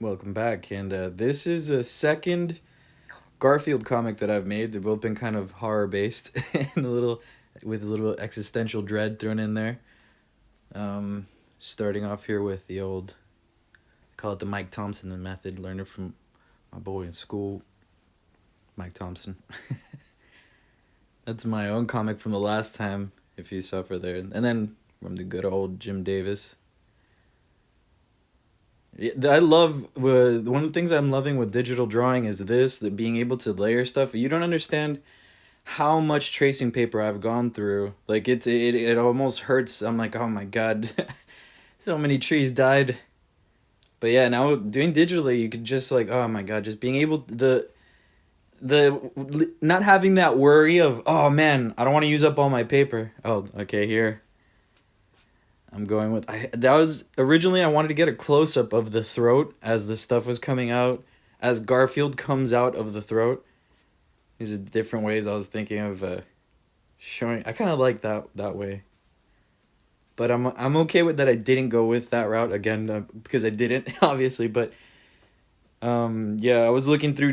Welcome back, and this is a second Garfield comic that I've made. They've both been kind of horror based and a little existential dread thrown in there. Starting off here with the old, call it the Mike Thompson method. Learned it from my boy in school, Mike Thompson. That's my own comic from the last time, if you suffer there, and then from the good old Jim Davis. I love one of the things I'm loving with digital drawing is this, that being able to layer stuff. You don't understand how much tracing paper I've gone through. Like it almost hurts. I'm like, oh my god, so many trees died. But yeah, now doing digitally, you could just like, oh my god, just being able the not having that worry of, oh man, I don't want to use up all my paper. Oh, okay, here I'm going with that was originally I wanted to get a close up of the throat as the stuff was coming out, as Garfield comes out of the throat. These are different ways I was thinking of showing. I kind of like that way, but I'm okay with that. I didn't go with that route again because I didn't obviously, but yeah, I was looking through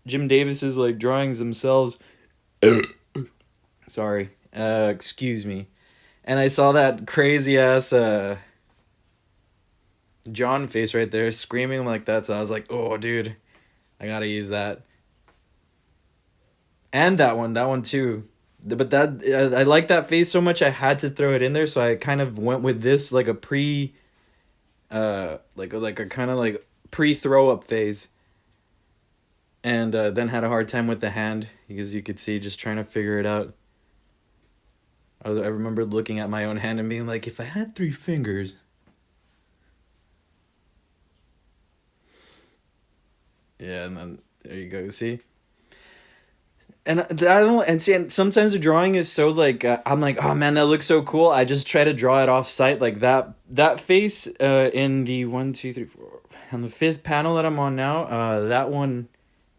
Jim Davis's like drawings themselves. Sorry, excuse me. And I saw that crazy ass John face right there screaming like that. So I was like, oh, dude, I gotta use that. And that one too. But I like that face so much I had to throw it in there. So I kind of went with this like a like a kind of like pre throw up phase. And then had a hard time with the hand because you could see just trying to figure it out. I remember looking at my own hand and being like, if I had 3 fingers. Yeah, and then there you go. See, and I don't and see. And sometimes the drawing is so like I'm like, oh man, that looks so cool. I just try to draw it off site like that. That face in the 1, 2, 3, 4 on the fifth panel that I'm on now. That one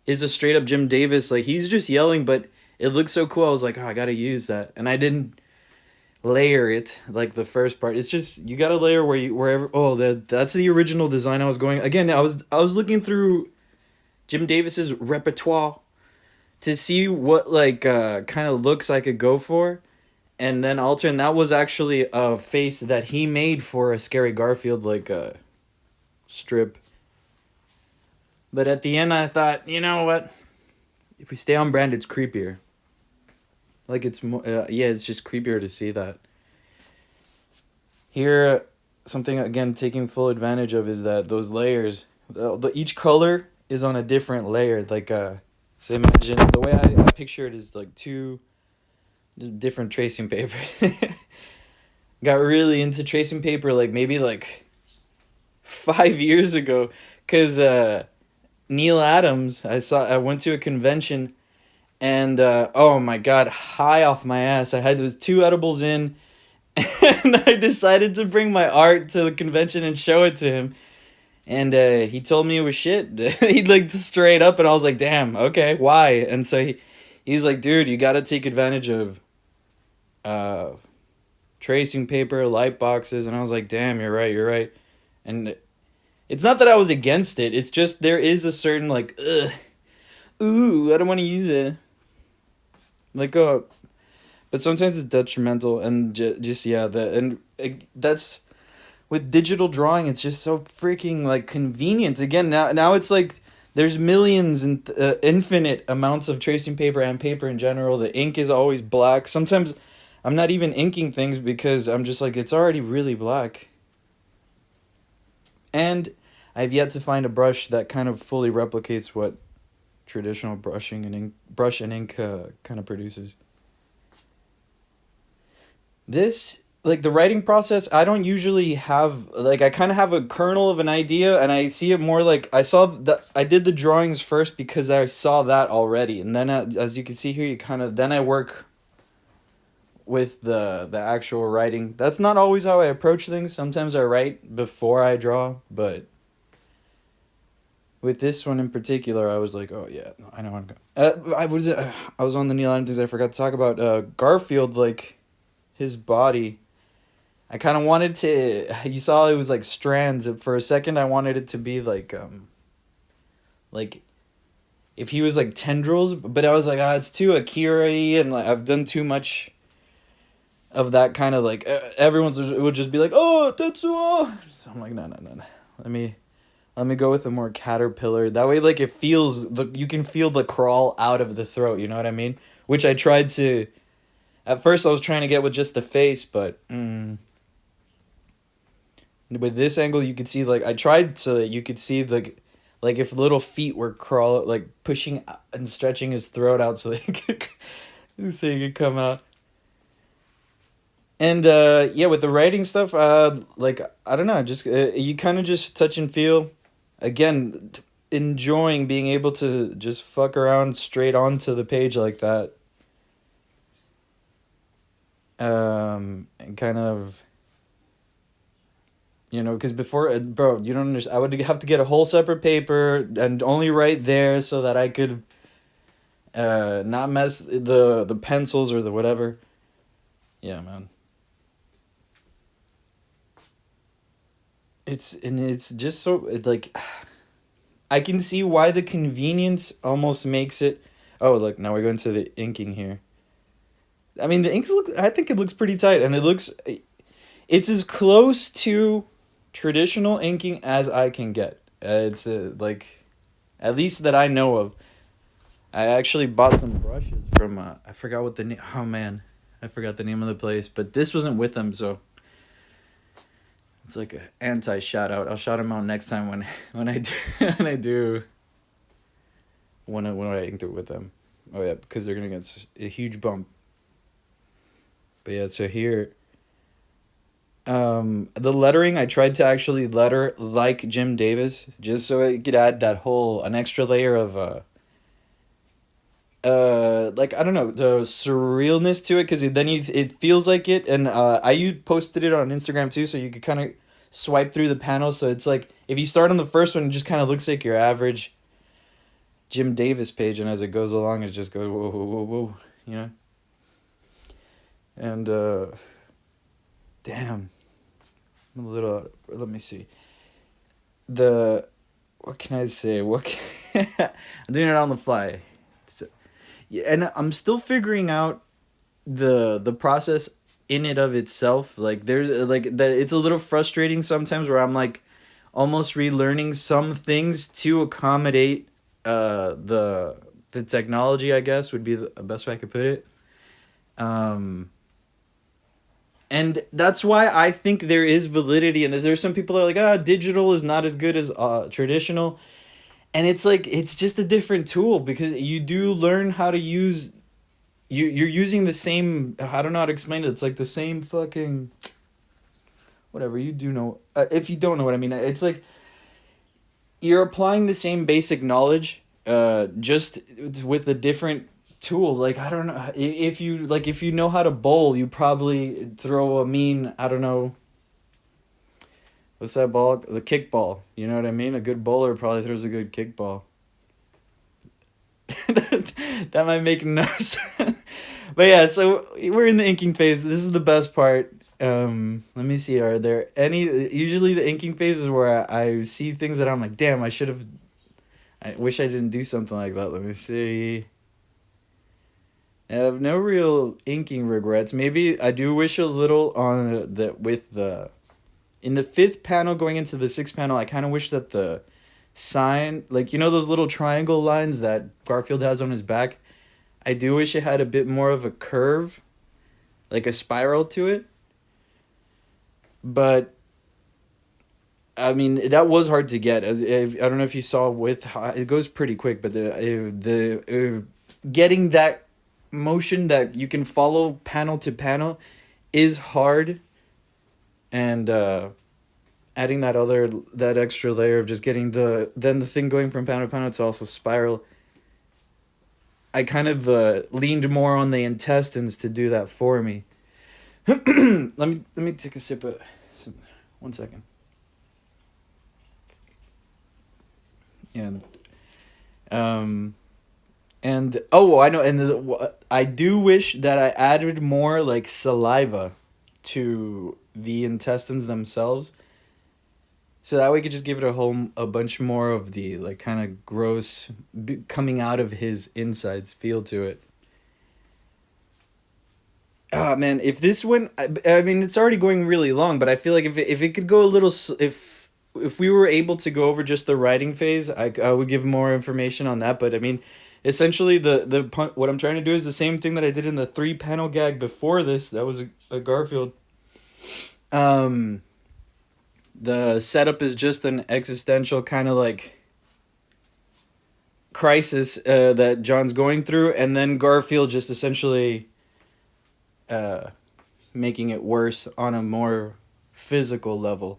is a straight up Jim Davis. Like he's just yelling, but it looks so cool. I was like, oh, I gotta use that, and I didn't layer it like the first part. It's just you gotta layer wherever. Oh, that's the original design I was going. Again, I was looking through Jim Davis's repertoire to see what like kind of looks I could go for, and then alter. And that was actually a face that he made for a Scary Garfield like strip. But at the end, I thought, you know what? If we stay on brand, it's creepier. Like it's more, yeah, it's just creepier to see that. Here, something again taking full advantage of is that those layers, each color is on a different layer. Like so imagine the way I picture it is like two different tracing papers. Got really into tracing paper like maybe like 5 years ago, cause Neil Adams. I went to a convention and oh my god, high off my ass. I had those 2 edibles in, and I decided to bring my art to the convention and show it to him. And he told me it was shit. He like straight up, and I was like, damn, okay, why? And so he's like, dude, you got to take advantage of uh, tracing paper, light boxes. And I was like, damn, you're right. And it's not that I was against it. It's just there is a certain like, ugh, ooh, I don't want to use it. Like, but sometimes it's detrimental and just yeah, that's with digital drawing. It's just so freaking like convenient. Again, now it's like there's millions and infinite amounts of tracing paper and paper in general. The ink is always black. Sometimes I'm not even inking things because I'm just like it's already really black. And I've yet to find a brush that kind of fully replicates what traditional brush and ink kind of produces. This like the writing process, I don't usually have like I kind of have a kernel of an idea, and I see it more like I did the drawings first because I saw that already, and then as you can see here, you kind of then I work with the actual writing. That's not always how I approach things. Sometimes I write before I draw, but with this one in particular, I was like, oh yeah, no, I know I'm going. I was on the Neil Adams things I forgot to talk about. Garfield, like his body. I kind of wanted to. You saw it was like strands. For a second, I wanted it to be like like if he was like tendrils, but I was like, ah, it's too Akira-y, and like I've done too much of that kind of like everyone's it would just be like, oh, Tetsuo. So I'm like, no, no, no, no. Let me go with a more caterpillar. That way, like it feels you can feel the crawl out of the throat. You know what I mean? Which I tried to. At first, I was trying to get with just the face, but with this angle, you could see like I tried so that you could see the, like if little feet were crawl like pushing and stretching his throat out so they could, so he could come out. And yeah, with the writing stuff, like I don't know, just you kind of just touch and feel. Again, enjoying being able to just fuck around straight onto the page like that. And kind of, because before, bro, you don't understand. I would have to get a whole separate paper and only write there so that I could, not mess the pencils or the whatever. Yeah, man. It's just so like, I can see why the convenience almost makes it. Oh, look, now we're going to the inking here. I mean, the ink I think it looks pretty tight, and it's as close to traditional inking as I can get. It's like, at least that I know of. I actually bought some brushes from I forgot what the name. Oh man, I forgot the name of the place, but this wasn't with them, so it's like an anti shout out. I'll shout them out next time when I do when I inked it with them. Oh yeah, because they're gonna get a huge bump. But yeah, so here, the lettering, I tried to actually letter like Jim Davis, just so it could add an extra layer of like I don't know, the surrealness to it, because then it feels like it, and I posted it on Instagram too, so you could kind of swipe through the panels, so it's like if you start on the first one, it just kind of looks like your average Jim Davis page, and as it goes along, it just goes whoa whoa whoa whoa, you know. And damn, I'm a little. Let me see. What can I say? I'm doing it on the fly. Yeah, and I'm still figuring out the process in it of itself. Like there's like that. It's a little frustrating sometimes where I'm like almost relearning some things to accommodate the technology. I guess would be the best way I could put it. And that's why I think there is validity in this. There's some people that are like, digital is not as good as traditional. And it's like, it's just a different tool, because you do learn how to use, you're using the same, I don't know how to explain it. It's like the same fucking, whatever, you do know. If you don't know what I mean, it's like, you're applying the same basic knowledge, just with a different tool. Like I don't know, if you know how to bowl, you probably throw a mean, I don't know, what's that ball, the kickball, you know what I mean? A good bowler probably throws a good kickball. That might make no sense. But yeah, so we're in the inking phase. This is the best part. Let me see, are there any, usually the inking phase is where I see things that I'm like, damn, I wish I didn't do something like that. Let me see. I have no real inking regrets. Maybe I do wish a little on in the fifth panel going into the sixth panel, I kind of wish that the sign, like, those little triangle lines that Garfield has on his back, I do wish it had a bit more of a curve, like a spiral to it. But I mean, that was hard to get. I don't know if you saw it goes pretty quick, but the getting that motion that you can follow panel to panel is hard, and adding that extra layer of just getting the thing going from panel to panel to also spiral, I kind of leaned more on the intestines to do that for me. let me take a sip of 1 second. And and I know, and I do wish that I added more like saliva to the intestines themselves. So that way we could just give it a bunch more of the like kind of gross coming out of his insides feel to it. Ah man, if this went, I mean, it's already going really long, but I feel like if it could go a little, if we were able to go over just the writing phase, I would give more information on that. But I mean, essentially what I'm trying to do is the same thing that I did in the 3 panel gag before this. That was a Garfield. Um, the setup is just an existential kind of like crisis that John's going through, and then Garfield just essentially uh, making it worse on a more physical level.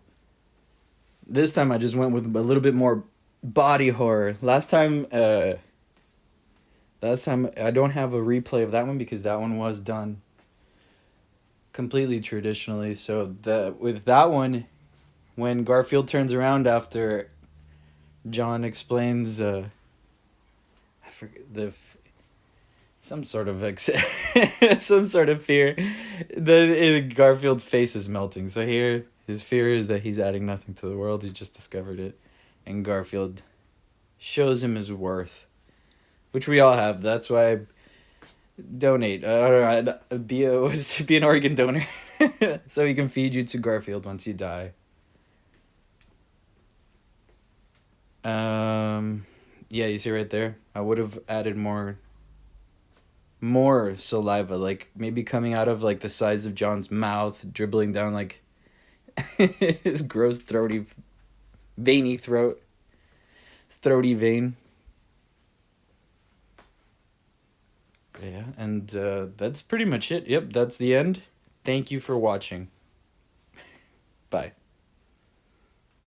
This time I just went with a little bit more body horror. Last time I don't have a replay of that one because that one was done completely traditionally. So with that one, when Garfield turns around after John explains, I forget some sort of some sort of fear, that Garfield's face is melting. So here, his fear is that he's adding nothing to the world. He just discovered it, and Garfield shows him his worth, which we all have. That's why I donate. Be an organ donor, so he can feed you to Garfield once you die. Yeah, you see right there. I would have added more saliva, like maybe coming out of like the sides of John's mouth, dribbling down like his gross throaty, veiny throaty vein. Yeah, and that's pretty much it. Yep, that's the end. Thank you for watching. Bye.